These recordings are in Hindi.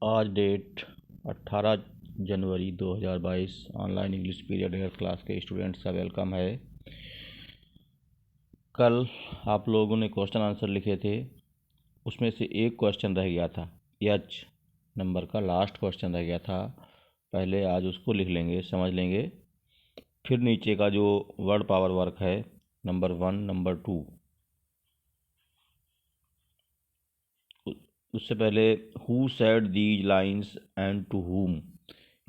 आज डेट 18 जनवरी 2022। ऑनलाइन इंग्लिश पीरियड हेयर क्लास के स्टूडेंट्स का वेलकम है। कल आप लोगों ने क्वेश्चन आंसर लिखे थे, उसमें से एक क्वेश्चन रह गया था, एच नंबर का लास्ट क्वेश्चन रह गया था। पहले आज उसको लिख लेंगे, समझ लेंगे, फिर नीचे का जो वर्ड पावर वर्क है नंबर 1 नंबर 2, उससे पहले who said these lines and to whom,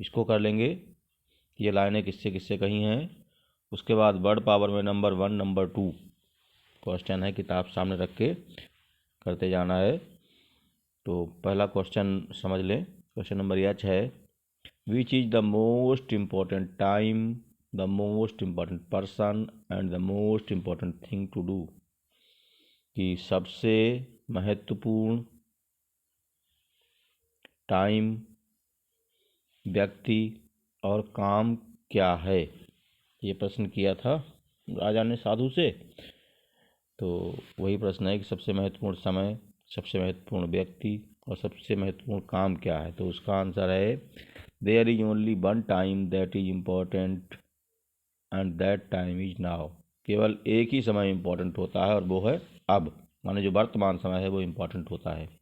इसको कर लेंगे। ये लाइनें किससे किससे कही हैं। उसके बाद वर्ड पावर में नंबर 1 नंबर 2 क्वेश्चन है, किताब सामने रख के करते जाना है। तो पहला क्वेश्चन समझ लें। क्वेश्चन नंबर एच है, which is the most important time, the most important person and the most important thing to do, कि सबसे महत्वपूर्ण टाइम, व्यक्ति और काम क्या है। ये प्रश्न किया था राजा ने साधु से। तो वही प्रश्न है कि सबसे महत्वपूर्ण समय, सबसे महत्वपूर्ण व्यक्ति और सबसे महत्वपूर्ण काम क्या है। तो उसका आंसर है, there is only one time that is important and that time is now. केवल एक ही समय इम्पॉर्टेंट होता है और वो है अब, माने जो वर्तमान समय है वो इम्पॉर्टेंट होता है।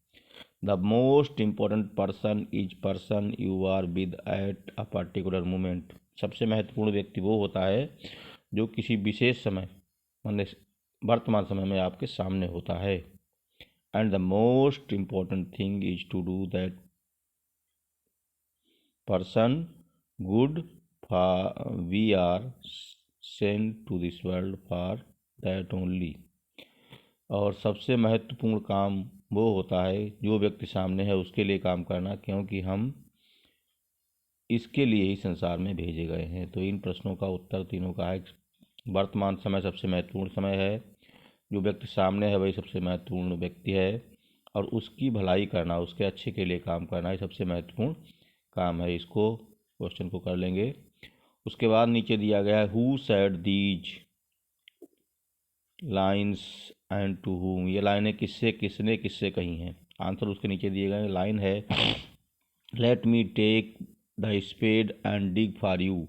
The most important person is person you are with at a particular moment. सबसे महत्वपूर्ण व्यक्ति वो होता है जो किसी विशेष समय, माने वर्तमान समय में आपके सामने होता है। And the most important thing is to do that person good for we are sent to this world for that only. और सबसे महत्वपूर्ण काम वो होता है जो व्यक्ति सामने है उसके लिए काम करना, क्योंकि हम इसके लिए ही संसार में भेजे गए हैं। तो इन प्रश्नों का उत्तर तीनों का है। वर्तमान समय सबसे महत्वपूर्ण समय है, जो व्यक्ति सामने है वही सबसे महत्वपूर्ण व्यक्ति है, और उसकी भलाई करना, उसके अच्छे के लिए काम करना ही सबसे महत्वपूर्ण काम है। इसको क्वेश्चन को कर लेंगे। उसके बाद नीचे दिया गया है, who said these lines and to whom. ये लाइनें किससे, किसने किससे कही हैं। आंसर उसके नीचे दिए गए। लाइन है, let me take the spade and dig for you.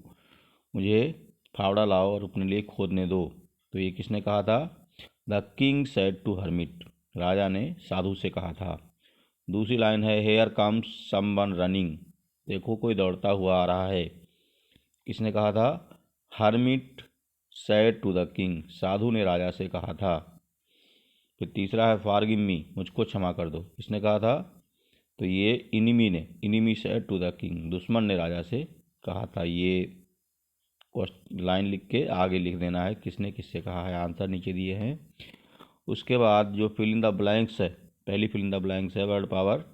मुझे फावड़ा लाओ और अपने लिए खोदने दो। तो ये किसने कहा था। The king said to hermit, राजा ने साधु से कहा था। दूसरी लाइन है, हेयर कम्स समवन रनिंग, देखो कोई दौड़ता हुआ आ रहा है। किसने कहा था। Hermit said to the king, साधु ने राजा से कहा था। फिर तीसरा है, फॉरगिव मी, मुझको क्षमा कर दो, किसने कहा था। तो ये enemy said to the king, दुश्मन ने राजा से कहा था। ये लाइन लिख के आगे लिख देना है किसने किससे कहा है। आंसर नीचे दिए हैं। उसके बाद जो फिल इन द ब्लैंक्स है, पहली फिल इन द ब्लैंक्स है वर्ड पावर,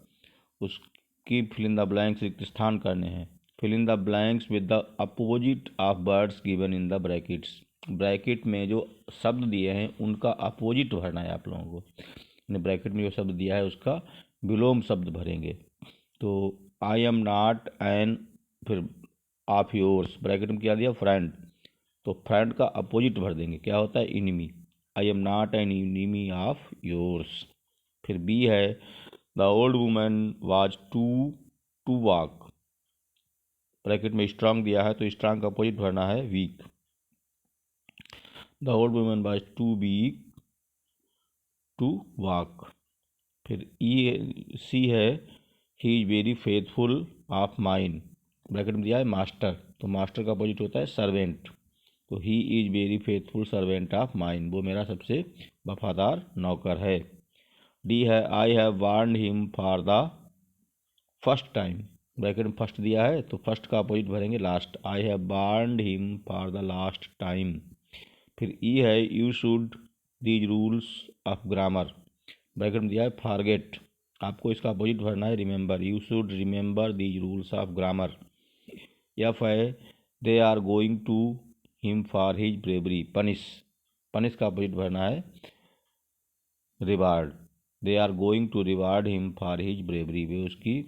उसकी फिल इन द ब्लैंक्स रिक्त स्थान करने हैं। Fill in the blanks with the opposite of words given in the brackets. Bracket में जो शब्द दिए हैं उनका अपोजिट भरना है आप लोगों को। ब्रैकेट में जो शब्द दिया है उसका विलोम शब्द भरेंगे। तो आई एम नॉट एन, फिर ऑफ योर्स, ब्रैकेट में क्या दिया, फ्रेंड, तो फ्रेंड का अपोजिट भर देंगे, क्या होता है, enemy. I am not an enemy of yours. फिर बी है, the old women was to walk, bracket में स्ट्रांग दिया है तो स्ट्रांग का अपोजिट भरना है, weak. The old women was too weak to walk. फिर ई सी है, he is very faithful of mine, bracket में दिया है मास्टर, तो मास्टर का अपोजिट होता है सर्वेंट, तो he is very faithful servant of mine, वो मेरा सबसे वफादार नौकर है। डी है, I have warned him for the first time, bracket में फर्स्ट दिया है तो फर्स्ट का अपोजिट भरेंगे last, I have warned him for the last time. फिर ई है, you should these rules of grammar, bracket में दिया है फॉरगेट, आपको इसका अपोजिट भरना है remember, you should remember these rules of grammar. F है, they are going to him for his bravery, punish का अपोजिट भरना है reward, they are going to reward him for his bravery, वे उसकी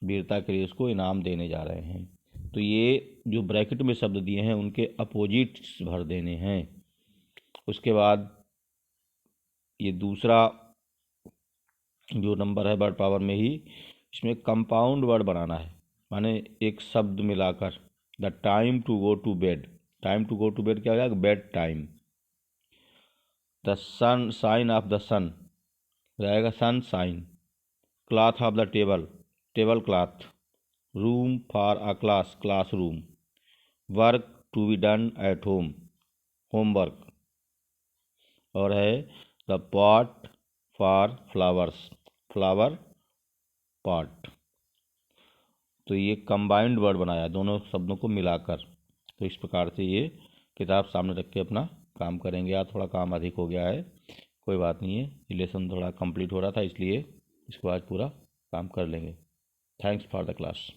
वीरता के लिए उसको इनाम देने जा रहे हैं। तो ये जो ब्रैकेट में शब्द दिए हैं उनके अपोजिट्स भर देने हैं। उसके बाद ये दूसरा जो नंबर है वर्ड पावर में ही, इसमें कंपाउंड वर्ड बनाना है, माने एक शब्द मिलाकर। The time to go to bed, time to go to bed क्या हो जाएगा, bedtime. The sun, sign of the sun रहेगा sun sign. Cloth of the table, tablecloth. Room for a class, classroom. Work to be done at home, homework. और है the pot for flowers, flowerpot. तो ये कंबाइंड वर्ड बनाया दोनों शब्दों को मिलाकर। तो इस प्रकार से ये किताब सामने रख के अपना काम करेंगे। आज थोड़ा काम अधिक हो गया है, कोई बात नहीं है, रिलेशन थोड़ा कंप्लीट हो रहा था इसलिए इसको आज पूरा काम कर लेंगे। Thanks for the class.